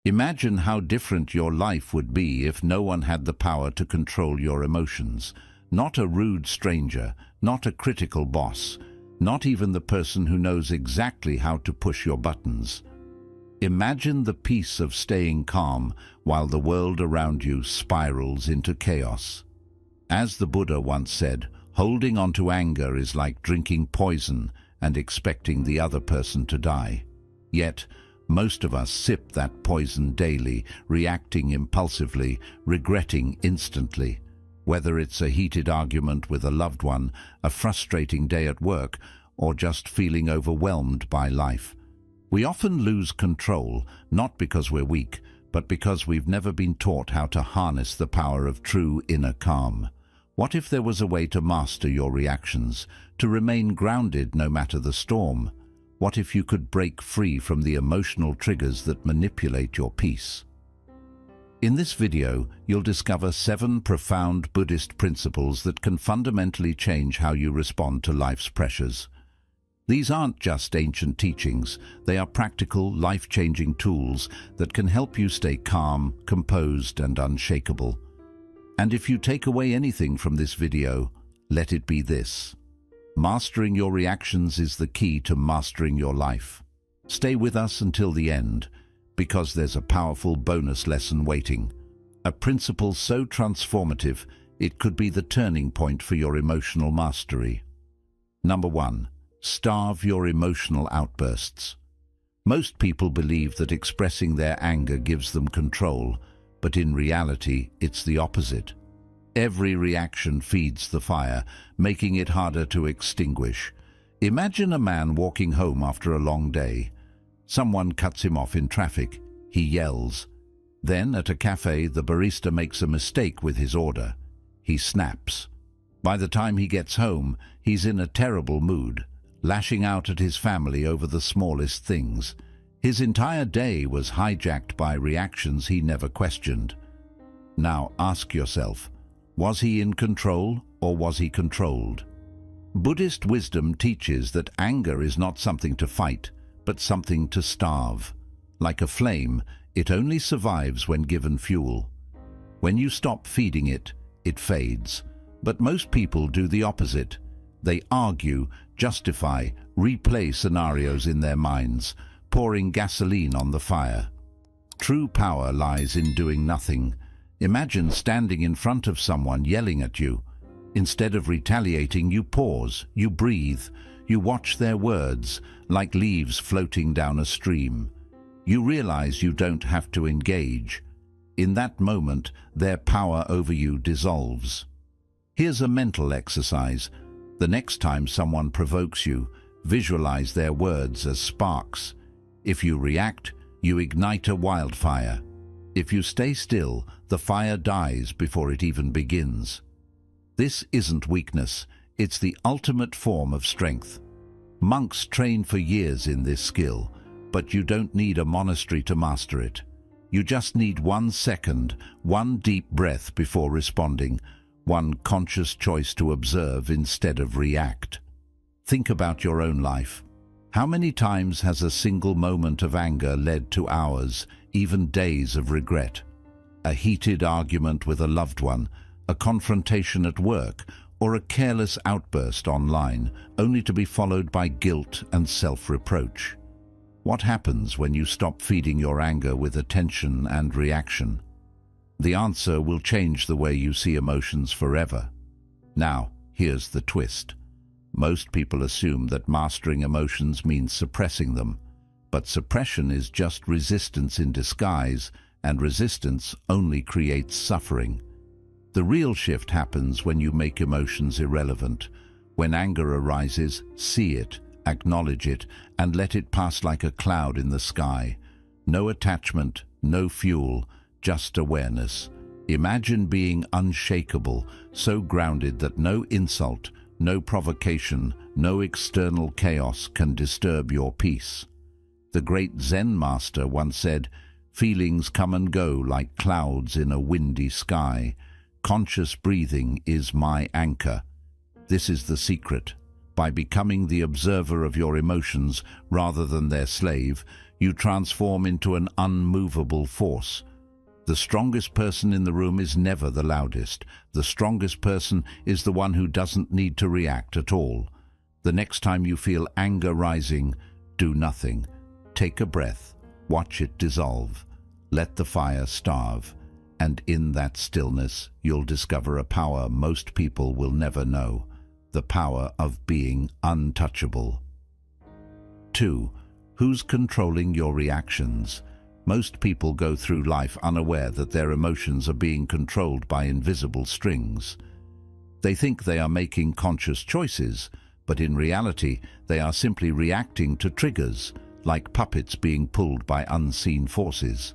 Imagine how different your life would be if no one had the power to control your emotions. Not a rude stranger, not a critical boss, not even the person who knows exactly how to push your buttons. Imagine the peace of staying calm while the world around you spirals into chaos. As the Buddha once said, holding on to anger is like drinking poison and expecting the other person to die. Yet, most of us sip that poison daily, reacting impulsively, regretting instantly. Whether it's a heated argument with a loved one, a frustrating day at work, or just feeling overwhelmed by life. We often lose control, not because we're weak, but because we've never been taught how to harness the power of true inner calm. What if there was a way to master your reactions, to remain grounded no matter the storm? What if you could break free from the emotional triggers that manipulate your peace? In this video, you'll discover 7 profound Buddhist principles that can fundamentally change how you respond to life's pressures. These aren't just ancient teachings, they are practical, life-changing tools that can help you stay calm, composed, and unshakable. And if you take away anything from this video, let it be this. Mastering your reactions is the key to mastering your life. Stay with us until the end, because there's a powerful bonus lesson waiting. A principle so transformative, it could be the turning point for your emotional mastery. Number 1. Starve your emotional outbursts. Most people believe that expressing their anger gives them control, but in reality, it's the opposite. Every reaction feeds the fire, making it harder to extinguish. Imagine a man walking home after a long day. Someone cuts him off in traffic. He yells. Then, at a cafe, the barista makes a mistake with his order. He snaps. By the time he gets home, he's in a terrible mood, lashing out at his family over the smallest things. His entire day was hijacked by reactions he never questioned. Now ask yourself, was he in control or was he controlled? Buddhist wisdom teaches that anger is not something to fight, but something to starve. Like a flame, it only survives when given fuel. When you stop feeding it, it fades. But most people do the opposite. They argue, justify, replay scenarios in their minds, pouring gasoline on the fire. True power lies in doing nothing. Imagine standing in front of someone yelling at you. Instead of retaliating, you pause, you breathe, you watch their words, like leaves floating down a stream. You realize you don't have to engage. In that moment, their power over you dissolves. Here's a mental exercise. The next time someone provokes you, visualize their words as sparks. If you react, you ignite a wildfire. If you stay still, the fire dies before it even begins. This isn't weakness, it's the ultimate form of strength. Monks train for years in this skill, but you don't need a monastery to master it. You just need 1 second, 1 deep breath before responding, 1 conscious choice to observe instead of react. Think about your own life. How many times has a single moment of anger led to hours, even days of regret? A heated argument with a loved one, a confrontation at work, or a careless outburst online, only to be followed by guilt and self-reproach. What happens when you stop feeding your anger with attention and reaction? The answer will change the way you see emotions forever. Now, here's the twist. Most people assume that mastering emotions means suppressing them, but suppression is just resistance in disguise, and resistance only creates suffering. The real shift happens when you make emotions irrelevant. When anger arises, see it, acknowledge it, and let it pass like a cloud in the sky. No attachment, no fuel, just awareness. Imagine being unshakable, so grounded that no insult, no provocation, no external chaos can disturb your peace. The great Zen master once said, "Feelings come and go like clouds in a windy sky. Conscious breathing is my anchor." This is the secret. By becoming the observer of your emotions rather than their slave, you transform into an unmovable force. The strongest person in the room is never the loudest. The strongest person is the one who doesn't need to react at all. The next time you feel anger rising, do nothing. Take a breath, watch it dissolve, let the fire starve, and in that stillness you'll discover a power most people will never know, the power of being untouchable. 2. Who's controlling your reactions? Most people go through life unaware that their emotions are being controlled by invisible strings. They think they are making conscious choices, but in reality they are simply reacting to triggers, like puppets being pulled by unseen forces.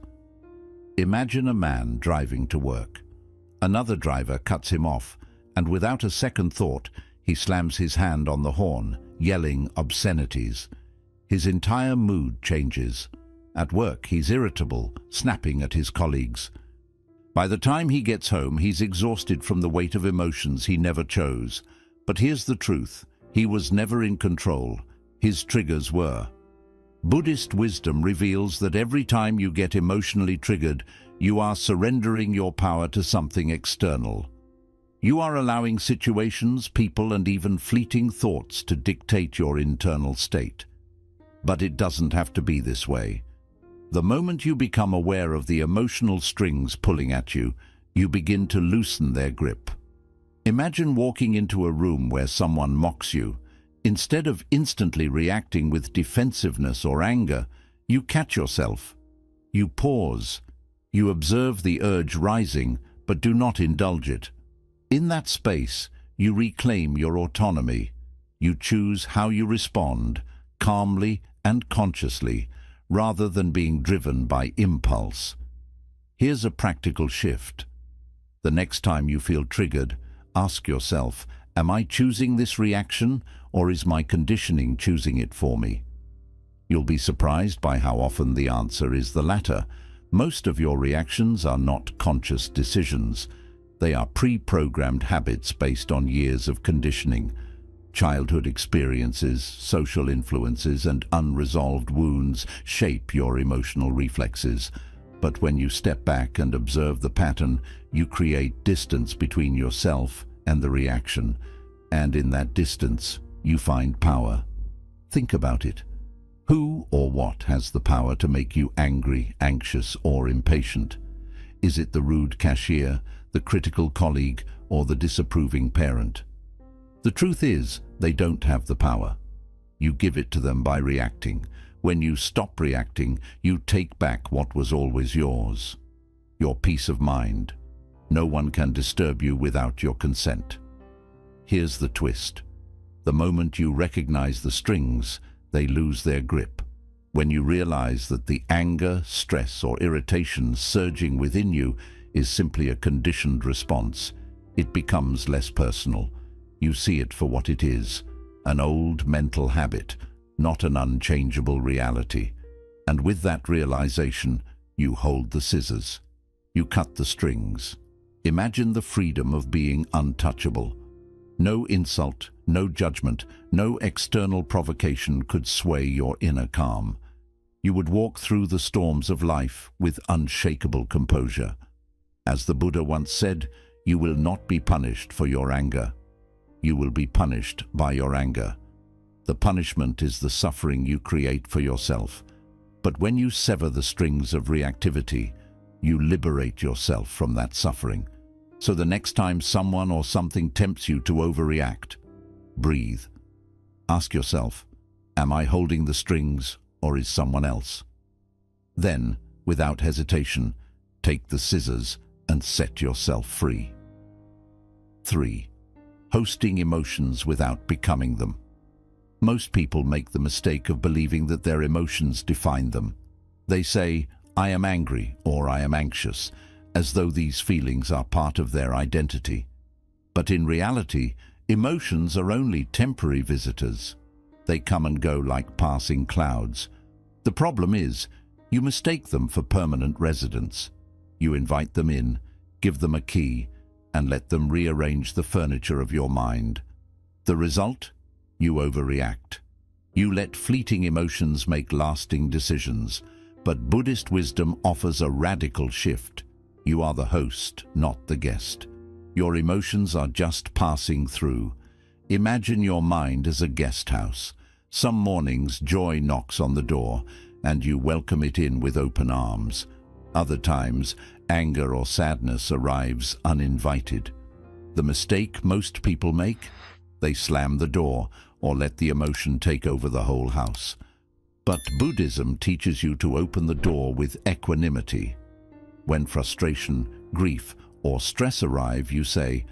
Imagine a man driving to work. Another driver cuts him off, and without a second thought, he slams his hand on the horn, yelling obscenities. His entire mood changes. At work, he's irritable, snapping at his colleagues. By the time he gets home, he's exhausted from the weight of emotions he never chose. But here's the truth. He was never in control. His triggers were. Buddhist wisdom reveals that every time you get emotionally triggered, you are surrendering your power to something external. You are allowing situations, people, and even fleeting thoughts to dictate your internal state. But it doesn't have to be this way. The moment you become aware of the emotional strings pulling at you, you begin to loosen their grip. Imagine walking into a room where someone mocks you. Instead of instantly reacting with defensiveness or anger, you catch yourself. You pause. You observe the urge rising, but do not indulge it. In that space, you reclaim your autonomy. You choose how you respond, calmly and consciously, rather than being driven by impulse. Here's a practical shift. The next time you feel triggered, ask yourself, am I choosing this reaction, or is my conditioning choosing it for me? You'll be surprised by how often the answer is the latter. Most of your reactions are not conscious decisions. They are pre-programmed habits based on years of conditioning. Childhood experiences, social influences, and unresolved wounds shape your emotional reflexes. But when you step back and observe the pattern, you create distance between yourself and the reaction. And in that distance, you find power. Think about it. Who or what has the power to make you angry, anxious, or impatient? Is it the rude cashier, the critical colleague, or the disapproving parent? The truth is, they don't have the power. You give it to them by reacting. When you stop reacting, you take back what was always yours. Your peace of mind. No one can disturb you without your consent. Here's the twist. The moment you recognize the strings, they lose their grip. When you realize that the anger, stress, or irritation surging within you is simply a conditioned response, it becomes less personal. You see it for what it is, an old mental habit, not an unchangeable reality. And with that realization, you hold the scissors. You cut the strings. Imagine the freedom of being untouchable. No insult, no judgment, no external provocation could sway your inner calm. You would walk through the storms of life with unshakable composure. As the Buddha once said, you will not be punished for your anger. You will be punished by your anger. The punishment is the suffering you create for yourself. But when you sever the strings of reactivity, you liberate yourself from that suffering. So the next time someone or something tempts you to overreact, breathe. Ask yourself, am I holding the strings, or is someone else? Then, without hesitation, take the scissors and set yourself free. 3. Hosting emotions without becoming them. Most people make the mistake of believing that their emotions define them. They say, I am angry or I am anxious, as though these feelings are part of their identity. But in reality, emotions are only temporary visitors. They come and go like passing clouds. The problem is, you mistake them for permanent residents. You invite them in, give them a key, and let them rearrange the furniture of your mind. The result? You overreact. You let fleeting emotions make lasting decisions. But Buddhist wisdom offers a radical shift. You are the host, not the guest. Your emotions are just passing through. Imagine your mind as a guest house. Some mornings, joy knocks on the door, and you welcome it in with open arms. Other times, anger or sadness arrives uninvited. The mistake most people make? They slam the door or let the emotion take over the whole house. But Buddhism teaches you to open the door with equanimity. When frustration, grief, or stress arrive, you say,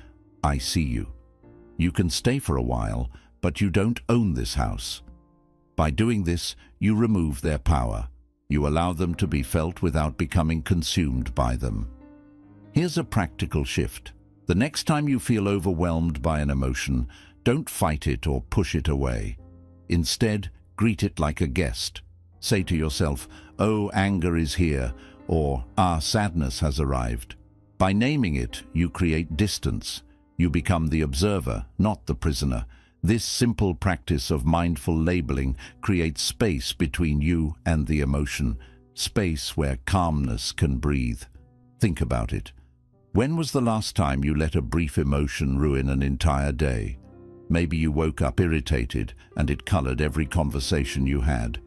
"I see you." You can stay for a while, but you don't own this house. By doing this, you remove their power. You allow them to be felt without becoming consumed by them. Here's a practical shift. The next time you feel overwhelmed by an emotion, don't fight it or push it away. Instead, greet it like a guest. Say to yourself, "Oh, anger is here," or sadness has arrived. By naming it, you create distance. You become the observer, not the prisoner. This simple practice of mindful labeling creates space between you and the emotion, space where calmness can breathe. Think about it. When was the last time you let a brief emotion ruin an entire day? Maybe you woke up irritated and it colored every conversation you had.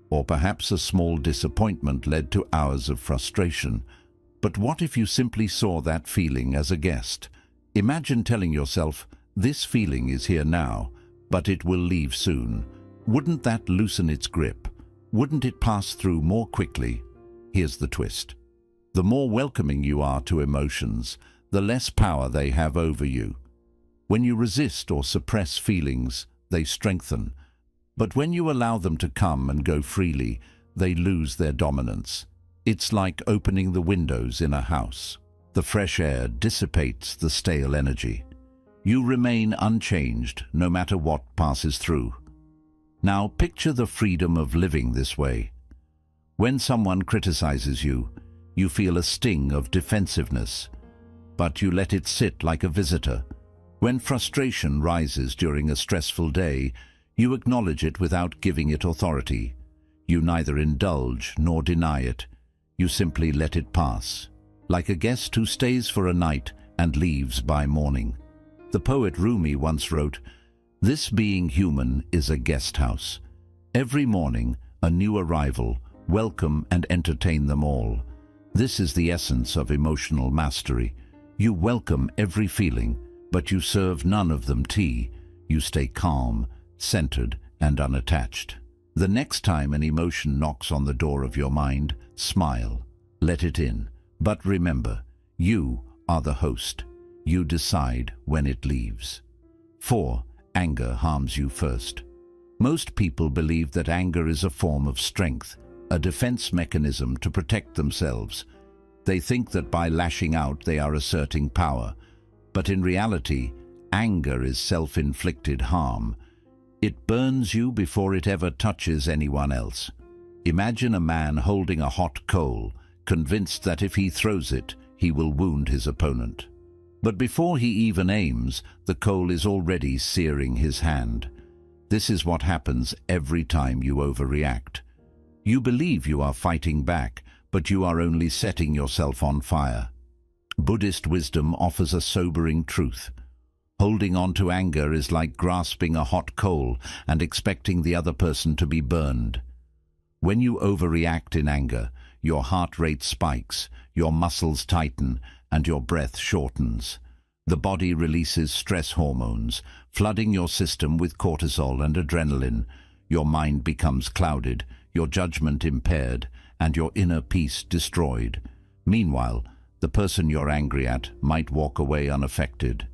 Or perhaps a small disappointment led to hours of frustration. But what if you simply saw that feeling as a guest? Imagine telling yourself, "This feeling is here now, but it will leave soon." Wouldn't that loosen its grip? Wouldn't it pass through more quickly? Here's the twist. The more welcoming you are to emotions, the less power they have over you. When you resist or suppress feelings, they strengthen. But when you allow them to come and go freely, they lose their dominance. It's like opening the windows in a house. The fresh air dissipates the stale energy. You remain unchanged no matter what passes through. Now picture the freedom of living this way. When someone criticizes you, you feel a sting of defensiveness, but you let it sit like a visitor. When frustration rises during a stressful day, you acknowledge it without giving it authority. You neither indulge nor deny it. You simply let it pass, like a guest who stays for a night and leaves by morning. The poet Rumi once wrote, "This being human is a guest house. Every morning, a new arrival, welcome and entertain them all." This is the essence of emotional mastery. You welcome every feeling, but you serve none of them tea. You stay calm, centered, and unattached. The next time an emotion knocks on the door of your mind, smile, let it in. But remember, you are the host. You decide when it leaves. 4. Anger harms you first. Most people believe that anger is a form of strength, a defense mechanism to protect themselves. They think that by lashing out they are asserting power. But in reality, anger is self-inflicted harm. It burns you before it ever touches anyone else. Imagine a man holding a hot coal, convinced that if he throws it, he will wound his opponent. But before he even aims, the coal is already searing his hand. This is what happens every time you overreact. You believe you are fighting back, but you are only setting yourself on fire. Buddhist wisdom offers a sobering truth. Holding on to anger is like grasping a hot coal and expecting the other person to be burned. When you overreact in anger, your heart rate spikes, your muscles tighten, and your breath shortens. The body releases stress hormones, flooding your system with cortisol and adrenaline. Your mind becomes clouded, your judgment impaired, and your inner peace destroyed. Meanwhile, the person you're angry at might walk away unaffected.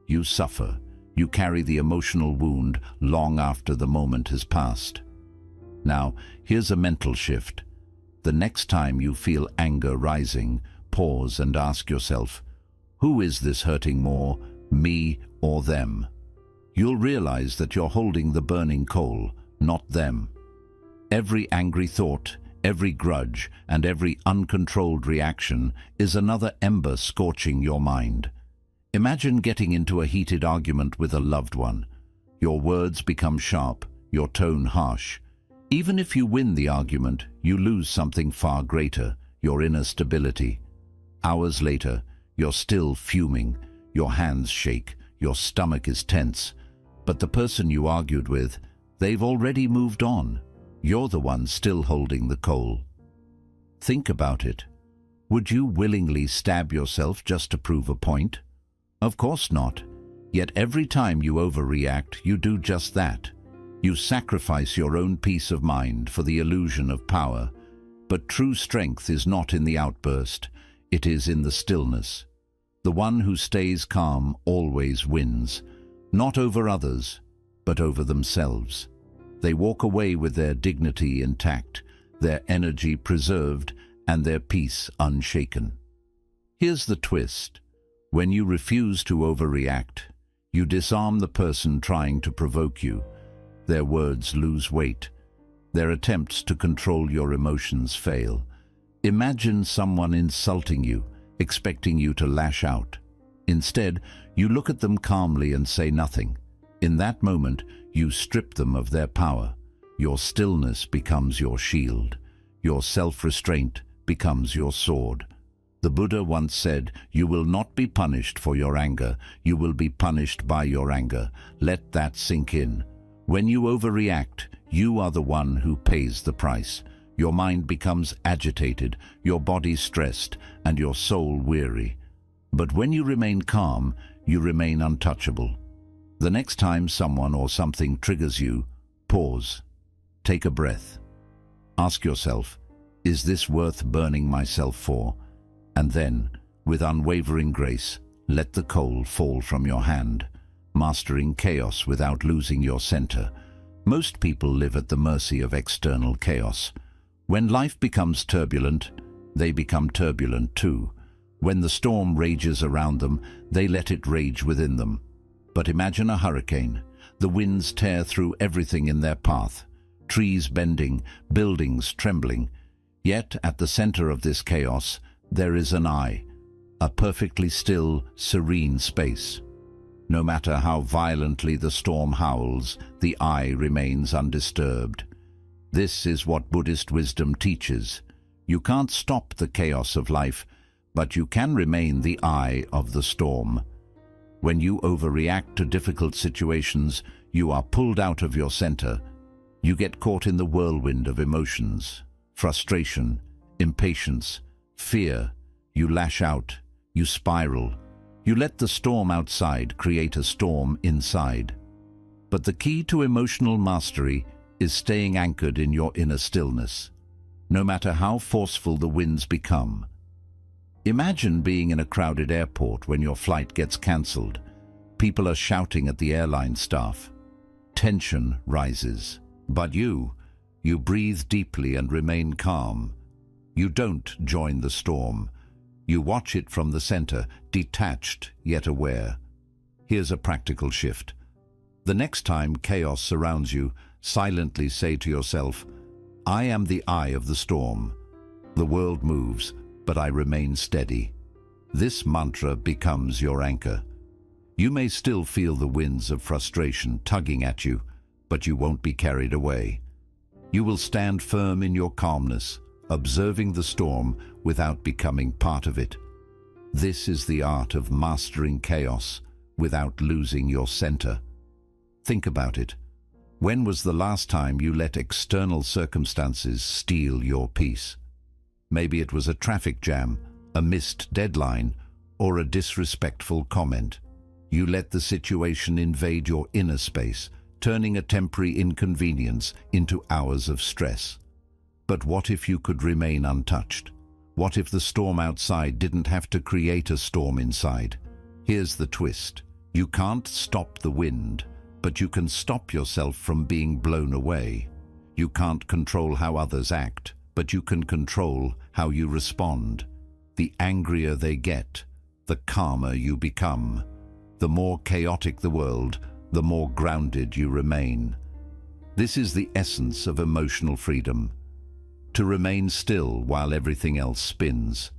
You suffer. You carry the emotional wound long after the moment has passed. Now, here's a mental shift. The next time you feel anger rising, pause and ask yourself, who is this hurting more, me or them? You'll realize that you're holding the burning coal, not them. Every angry thought, every grudge, and every uncontrolled reaction is another ember scorching your mind. Imagine getting into a heated argument with a loved one. Your words become sharp, your tone harsh. Even if you win the argument, you lose something far greater, your inner stability. Hours later, you're still fuming, your hands shake, your stomach is tense. But the person you argued with, they've already moved on. You're the one still holding the coal. Think about it. Would you willingly stab yourself just to prove a point? Of course not. Yet every time you overreact, you do just that. You sacrifice your own peace of mind for the illusion of power. But true strength is not in the outburst, it is in the stillness. The one who stays calm always wins, not over others, but over themselves. They walk away with their dignity intact, their energy preserved, and their peace unshaken. Here's the twist. When you refuse to overreact, you disarm the person trying to provoke you. Their words lose weight. Their attempts to control your emotions fail. Imagine someone insulting you, expecting you to lash out. Instead, you look at them calmly and say nothing. In that moment, you strip them of their power. Your stillness becomes your shield. Your self-restraint becomes your sword. The Buddha once said, "You will not be punished for your anger. You will be punished by your anger." Let that sink in. When you overreact, you are the one who pays the price. Your mind becomes agitated, your body stressed, and your soul weary. But when you remain calm, you remain untouchable. The next time someone or something triggers you, pause. Take a breath. Ask yourself, is this worth burning myself for? And then, with unwavering grace, let the coal fall from your hand, mastering chaos without losing your center. Most people live at the mercy of external chaos. When life becomes turbulent, they become turbulent too. When the storm rages around them, they let it rage within them. But imagine a hurricane. The winds tear through everything in their path, trees bending, buildings trembling. Yet at the center of this chaos, there is an I, a perfectly still, serene space. No matter how violently the storm howls, the I remains undisturbed. This is what Buddhist wisdom teaches. You can't stop the chaos of life, but you can remain the I of the storm. When you overreact to difficult situations, you are pulled out of your center. You get caught in the whirlwind of emotions, frustration, impatience, fear. You lash out, you spiral. You let the storm outside create a storm inside. But the key to emotional mastery is staying anchored in your inner stillness, no matter how forceful the winds become. Imagine being in a crowded airport when your flight gets cancelled. People are shouting at the airline staff. Tension rises. But you breathe deeply and remain calm. You don't join the storm. You watch it from the center, detached yet aware. Here's a practical shift. The next time chaos surrounds you, silently say to yourself, "I am the eye of the storm. The world moves, but I remain steady." This mantra becomes your anchor. You may still feel the winds of frustration tugging at you, but you won't be carried away. You will stand firm in your calmness, observing the storm without becoming part of it. This is the art of mastering chaos without losing your center. Think about it. When was the last time you let external circumstances steal your peace? Maybe it was a traffic jam, a missed deadline, or a disrespectful comment. You let the situation invade your inner space, turning a temporary inconvenience into hours of stress. But what if you could remain untouched? What if the storm outside didn't have to create a storm inside? Here's the twist. You can't stop the wind, but you can stop yourself from being blown away. You can't control how others act, but you can control how you respond. The angrier they get, the calmer you become. The more chaotic the world, the more grounded you remain. This is the essence of emotional freedom. To remain still while everything else spins.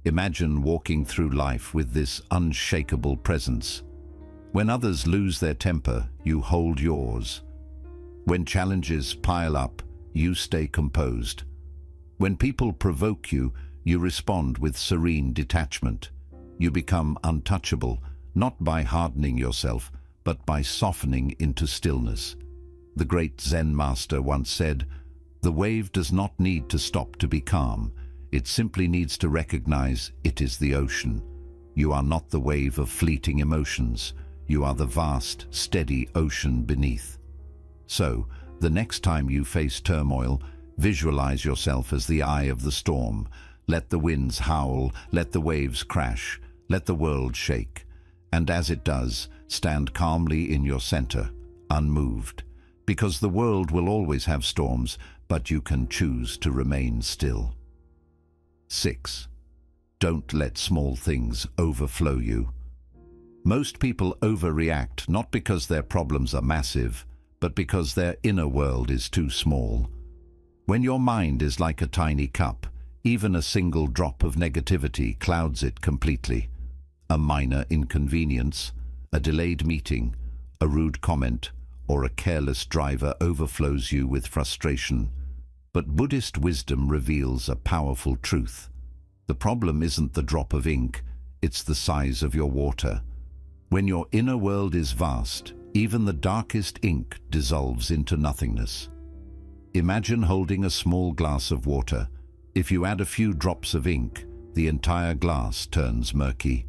Imagine walking through life with this unshakable presence. When others lose their temper, you hold yours. When challenges pile up, you stay composed. When people provoke you, you respond with serene detachment. You become untouchable, not by hardening yourself, but by softening into stillness. The great Zen master once said, "The wave does not need to stop to be calm. It simply needs to recognize it is the ocean." You are not the wave of fleeting emotions. You are the vast, steady ocean beneath. So, the next time you face turmoil, visualize yourself as the eye of the storm. Let the winds howl, let the waves crash, let the world shake. And as it does, stand calmly in your center, unmoved. Because the world will always have storms, but you can choose to remain still. 6. Don't let small things overflow you. Most people overreact not because their problems are massive, but because their inner world is too small. When your mind is like a tiny cup, even a single drop of negativity clouds it completely. A minor inconvenience, a delayed meeting, a rude comment, or a careless driver overflows you with frustration. But Buddhist wisdom reveals a powerful truth. The problem isn't the drop of ink, it's the size of your water. When your inner world is vast, even the darkest ink dissolves into nothingness. Imagine holding a small glass of water. If you add a few drops of ink, the entire glass turns murky.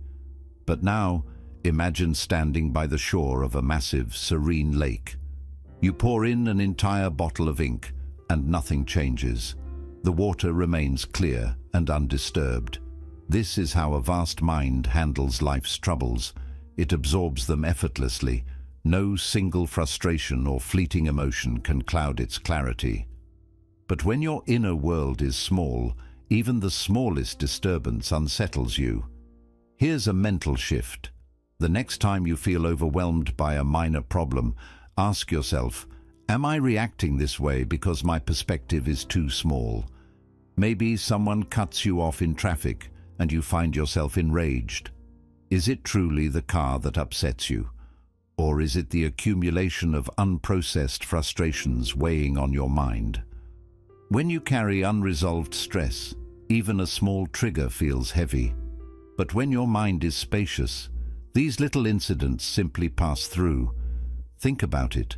But now, imagine standing by the shore of a massive, serene lake. You pour in an entire bottle of ink, and nothing changes. The water remains clear and undisturbed. This is how a vast mind handles life's troubles. It absorbs them effortlessly. No single frustration or fleeting emotion can cloud its clarity. But when your inner world is small, even the smallest disturbance unsettles you. Here's a mental shift. The next time you feel overwhelmed by a minor problem, ask yourself, am I reacting this way because my perspective is too small? Maybe someone cuts you off in traffic and you find yourself enraged. Is it truly the car that upsets you? Or is it the accumulation of unprocessed frustrations weighing on your mind? When you carry unresolved stress, even a small trigger feels heavy. But when your mind is spacious, these little incidents simply pass through. Think about it.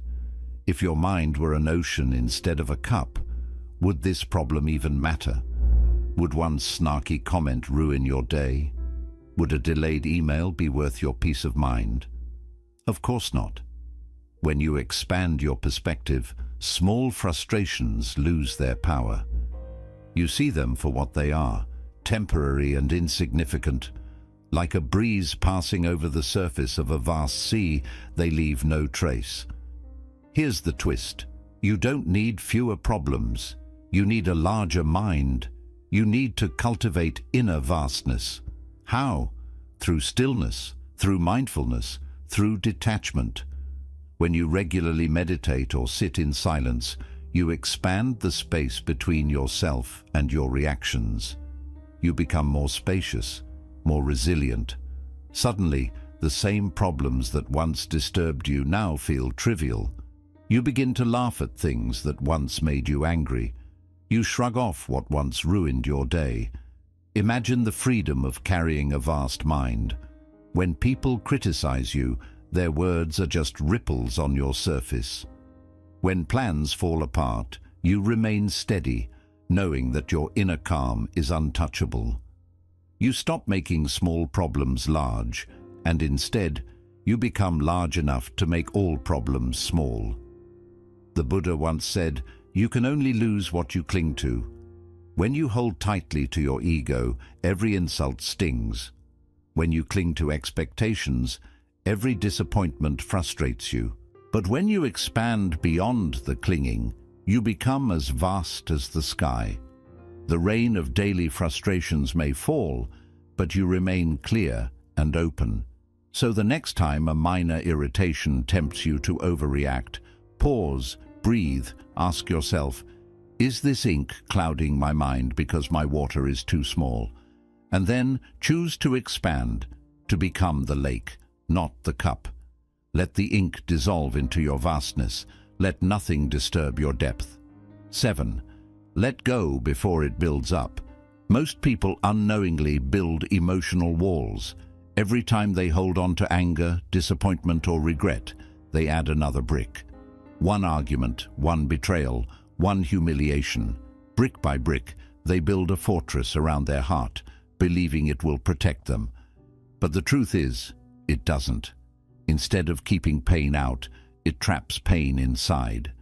If your mind were an ocean instead of a cup, would this problem even matter? Would one snarky comment ruin your day? Would a delayed email be worth your peace of mind? Of course not. When you expand your perspective, small frustrations lose their power. You see them for what they are, temporary and insignificant. Like a breeze passing over the surface of a vast sea, they leave no trace. Here's the twist. You don't need fewer problems. You need a larger mind. You need to cultivate inner vastness. How? Through stillness, through mindfulness, through detachment. When you regularly meditate or sit in silence, you expand the space between yourself and your reactions. You become more spacious, more resilient. Suddenly, the same problems that once disturbed you now feel trivial. You begin to laugh at things that once made you angry. You shrug off what once ruined your day. Imagine the freedom of carrying a vast mind. When people criticize you, their words are just ripples on your surface. When plans fall apart, you remain steady, knowing that your inner calm is untouchable. You stop making small problems large, and instead, you become large enough to make all problems small. The Buddha once said, "You can only lose what you cling to." When you hold tightly to your ego, every insult stings. When you cling to expectations, every disappointment frustrates you. But when you expand beyond the clinging, you become as vast as the sky. The rain of daily frustrations may fall, but you remain clear and open. So the next time a minor irritation tempts you to overreact, pause, breathe, ask yourself, is this ink clouding my mind because my water is too small? And then choose to expand, to become the lake, not the cup. Let the ink dissolve into your vastness. Let nothing disturb your depth. 7. Let go before it builds up. Most people unknowingly build emotional walls. Every time they hold on to anger, disappointment, or regret, they add another brick. One argument, one betrayal, one humiliation. Brick by brick, they build a fortress around their heart, believing it will protect them. But the truth is, it doesn't. Instead of keeping pain out, it traps pain inside.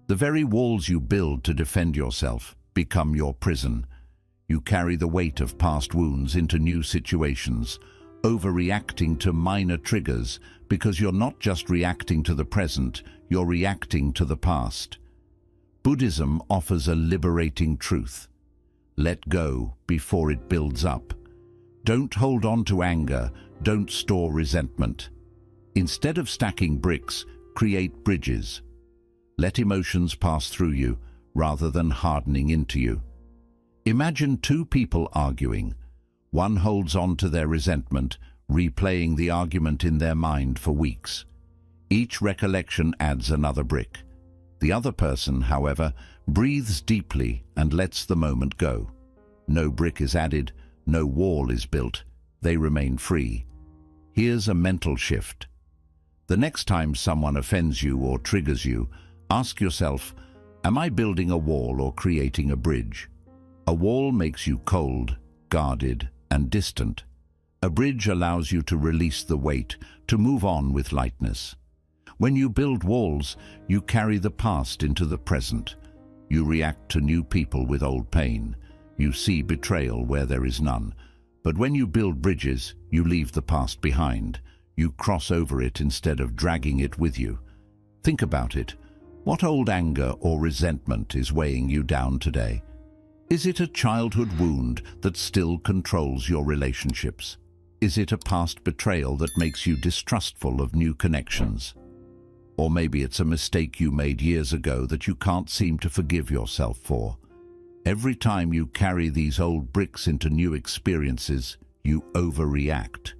The very walls you build to defend yourself become your prison. You carry the weight of past wounds into new situations, overreacting to minor triggers because you're not just reacting to the present, you're reacting to the past. Buddhism offers a liberating truth. Let go before it builds up. Don't hold on to anger, don't store resentment. Instead of stacking bricks, create bridges. Let emotions pass through you rather than hardening into you. Imagine two people arguing. One holds on to their resentment, replaying the argument in their mind for weeks. Each recollection adds another brick. The other person, however, breathes deeply and lets the moment go. No brick is added, no wall is built. They remain free. Here's a mental shift. The next time someone offends you or triggers you, ask yourself, am I building a wall or creating a bridge? A wall makes you cold, guarded, and distant. A bridge allows you to release the weight, to move on with lightness. When you build walls, you carry the past into the present. You react to new people with old pain. You see betrayal where there is none. But when you build bridges, you leave the past behind. You cross over it instead of dragging it with you. Think about it. What old anger or resentment is weighing you down today? Is it a childhood wound that still controls your relationships? Is it a past betrayal that makes you distrustful of new connections? Or maybe it's a mistake you made years ago that you can't seem to forgive yourself for. Every time you carry these old bricks into new experiences, you overreact.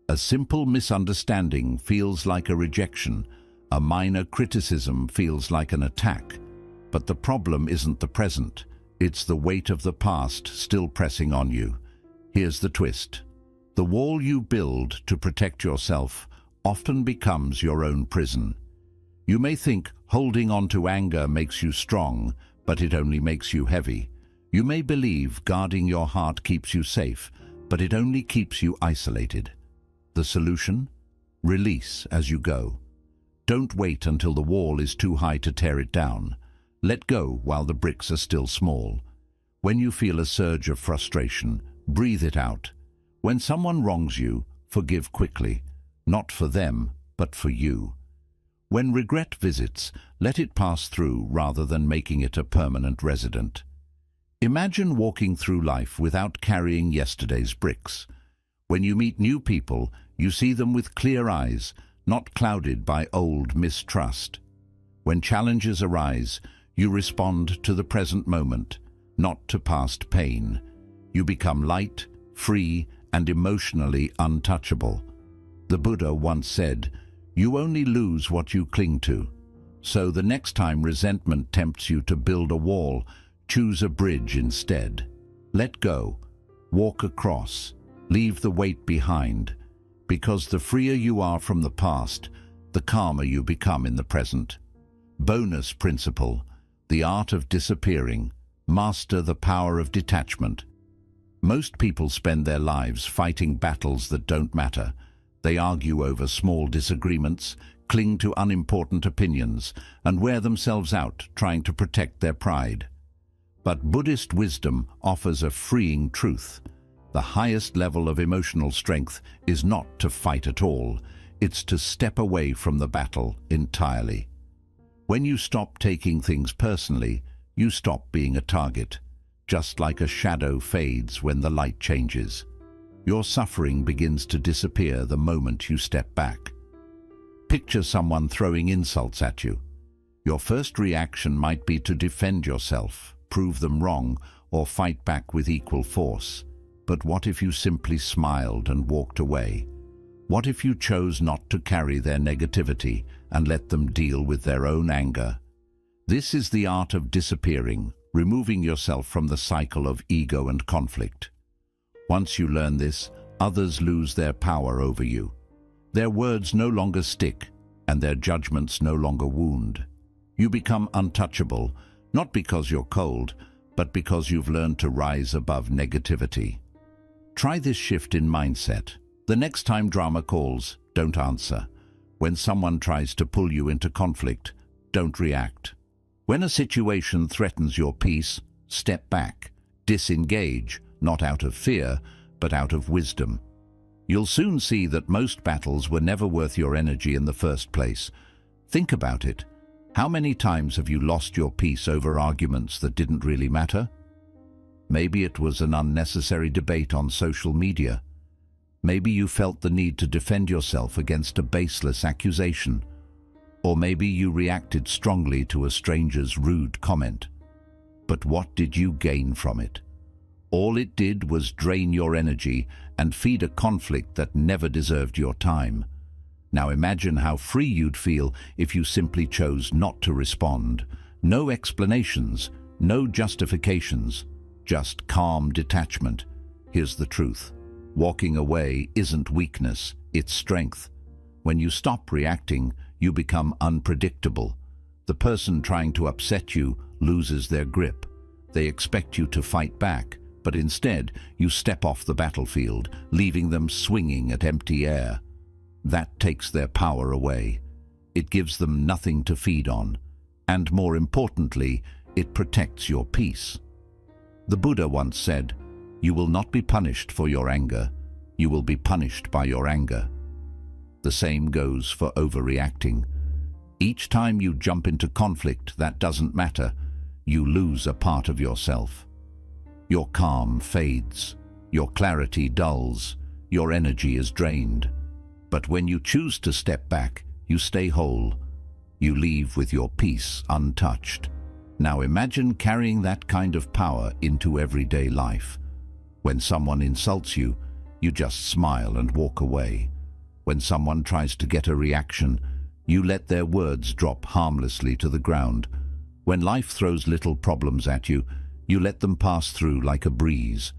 A simple misunderstanding feels like a rejection. A minor criticism feels like an attack. But the problem isn't the present. It's the weight of the past still pressing on you. Here's the twist. The wall you build to protect yourself often becomes your own prison. You may think holding on to anger makes you strong, but it only makes you heavy. You may believe guarding your heart keeps you safe, but it only keeps you isolated. The solution? Release as you go. Don't wait until the wall is too high to tear it down. Let go while the bricks are still small. When you feel a surge of frustration, breathe it out. When someone wrongs you, forgive quickly, not for them, but for you. When regret visits, let it pass through rather than making it a permanent resident. Imagine walking through life without carrying yesterday's bricks. When you meet new people, you see them with clear eyes, not clouded by old mistrust. When challenges arise, you respond to the present moment, not to past pain. You become light, free, and emotionally untouchable. The Buddha once said, "You only lose what you cling to." So the next time resentment tempts you to build a wall, choose a bridge instead. Let go, walk across, leave the weight behind, because the freer you are from the past, the calmer you become in the present. Bonus principle: the art of disappearing. Master the power of detachment. Most people spend their lives fighting battles that don't matter. They argue over small disagreements, cling to unimportant opinions, and wear themselves out trying to protect their pride. But Buddhist wisdom offers a freeing truth. The highest level of emotional strength is not to fight at all. It's to step away from the battle entirely. When you stop taking things personally, you stop being a target. Just like a shadow fades when the light changes. Your suffering begins to disappear the moment you step back. Picture someone throwing insults at you. Your first reaction might be to defend yourself, prove them wrong, or fight back with equal force. But what if you simply smiled and walked away? What if you chose not to carry their negativity and let them deal with their own anger. This is the art of disappearing, removing yourself from the cycle of ego and conflict. Once you learn this, others lose their power over you. Their words no longer stick, and their judgments no longer wound. You become untouchable, not because you're cold, but because you've learned to rise above negativity. Try this shift in mindset. The next time drama calls, don't answer. When someone tries to pull you into conflict, don't react. When a situation threatens your peace, step back. Disengage, not out of fear, but out of wisdom. You'll soon see that most battles were never worth your energy in the first place. Think about it. How many times have you lost your peace over arguments that didn't really matter? Maybe it was an unnecessary debate on social media. Maybe you felt the need to defend yourself against a baseless accusation. Or maybe you reacted strongly to a stranger's rude comment. But what did you gain from it? All it did was drain your energy and feed a conflict that never deserved your time. Now imagine how free you'd feel if you simply chose not to respond. No explanations, no justifications, just calm detachment. Here's the truth. Walking away isn't weakness, it's strength. When you stop reacting, you become unpredictable. The person trying to upset you loses their grip. They expect you to fight back, but instead you step off the battlefield, leaving them swinging at empty air. That takes their power away. It gives them nothing to feed on. And more importantly, it protects your peace. The Buddha once said, "You will not be punished for your anger. You will be punished by your anger." The same goes for overreacting. Each time you jump into conflict that doesn't matter, you lose a part of yourself. Your calm fades, your clarity dulls, your energy is drained. But when you choose to step back, you stay whole. You leave with your peace untouched. Now imagine carrying that kind of power into everyday life. When someone insults you, you just smile and walk away. When someone tries to get a reaction, you let their words drop harmlessly to the ground. When life throws little problems at you, you let them pass through like a breeze.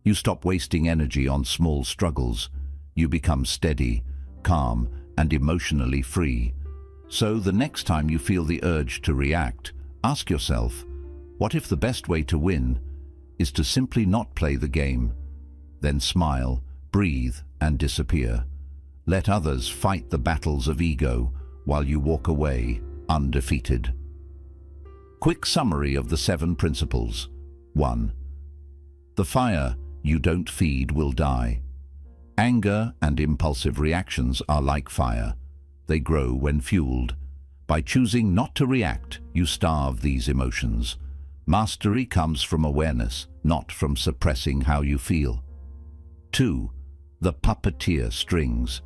You stop wasting energy on small struggles. You become steady, calm, and emotionally free. So the next time you feel the urge to react, ask yourself, what if the best way to win is to simply not play the game? Then smile, breathe, and disappear. Let others fight the battles of ego while you walk away undefeated. Quick summary of the 7 principles. 1. The fire you don't feed will die. Anger and impulsive reactions are like fire. They grow when fueled. By choosing not to react, you starve these emotions. Mastery comes from awareness, not from suppressing how you feel. 2. The puppeteer strings.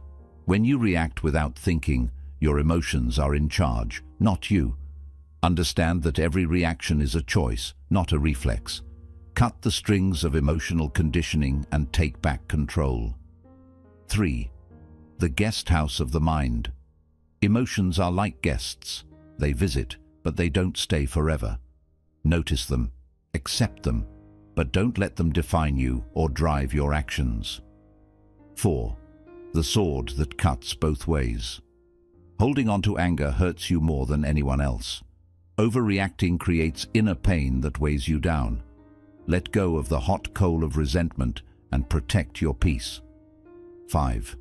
When you react without thinking, your emotions are in charge, not you. Understand that every reaction is a choice, not a reflex. Cut the strings of emotional conditioning and take back control. 3. The guest house of the mind. Emotions are like guests. They visit, but they don't stay forever. Notice them, accept them, but don't let them define you or drive your actions. 4. The sword that cuts both ways. Holding on to anger hurts you more than anyone else. Overreacting creates inner pain that weighs you down. Let go of the hot coal of resentment and protect your peace. 5.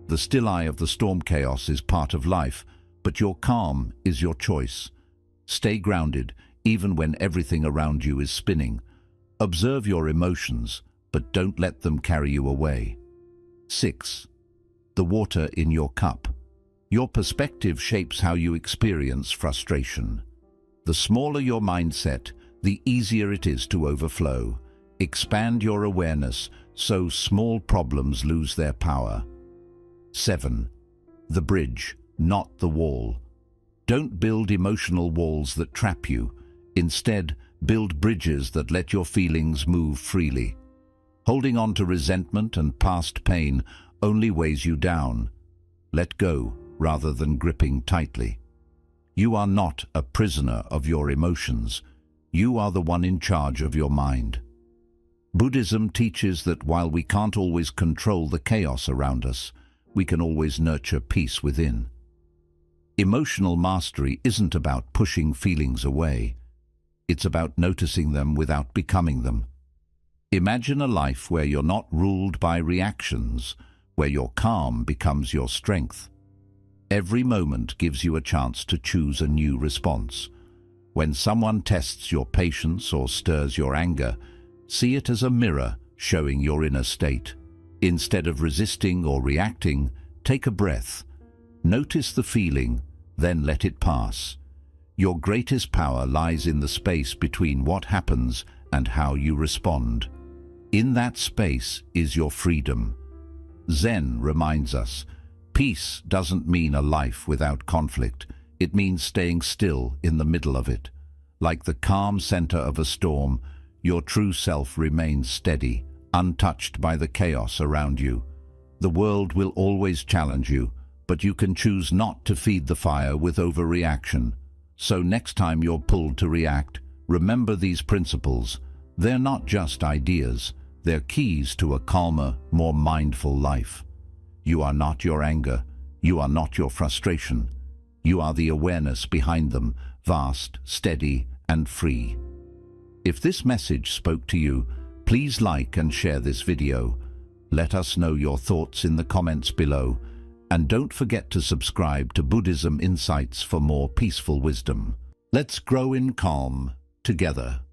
The still eye of the storm chaos is part of life, but your calm is your choice. Stay grounded, even when everything around you is spinning. Observe your emotions, but don't let them carry you away. 6. The water in your cup. Your perspective shapes how you experience frustration. The smaller your mindset, the easier it is to overflow. Expand your awareness so small problems lose their power. 7. The bridge, not the wall. Don't build emotional walls that trap you. Instead, build bridges that let your feelings move freely. Holding on to resentment and past pain only weighs you down. Let go, rather than gripping tightly. You are not a prisoner of your emotions. You are the one in charge of your mind. Buddhism teaches that while we can't always control the chaos around us, we can always nurture peace within. Emotional mastery isn't about pushing feelings away. It's about noticing them without becoming them. Imagine a life where you're not ruled by reactions, where your calm becomes your strength. Every moment gives you a chance to choose a new response. When someone tests your patience or stirs your anger, see it as a mirror showing your inner state. Instead of resisting or reacting, take a breath. Notice the feeling, then let it pass. Your greatest power lies in the space between what happens and how you respond. In that space is your freedom. Zen reminds us, peace doesn't mean a life without conflict. It means staying still in the middle of it. Like the calm center of a storm, your true self remains steady, untouched by the chaos around you. The world will always challenge you, but you can choose not to feed the fire with overreaction. So next time you're pulled to react, remember these principles. They're not just ideas, they're keys to a calmer, more mindful life. You are not your anger, you are not your frustration. You are the awareness behind them, vast, steady, and free. If this message spoke to you, please like and share this video. Let us know your thoughts in the comments below. And don't forget to subscribe to Buddhism Insights for more peaceful wisdom. Let's grow in calm together.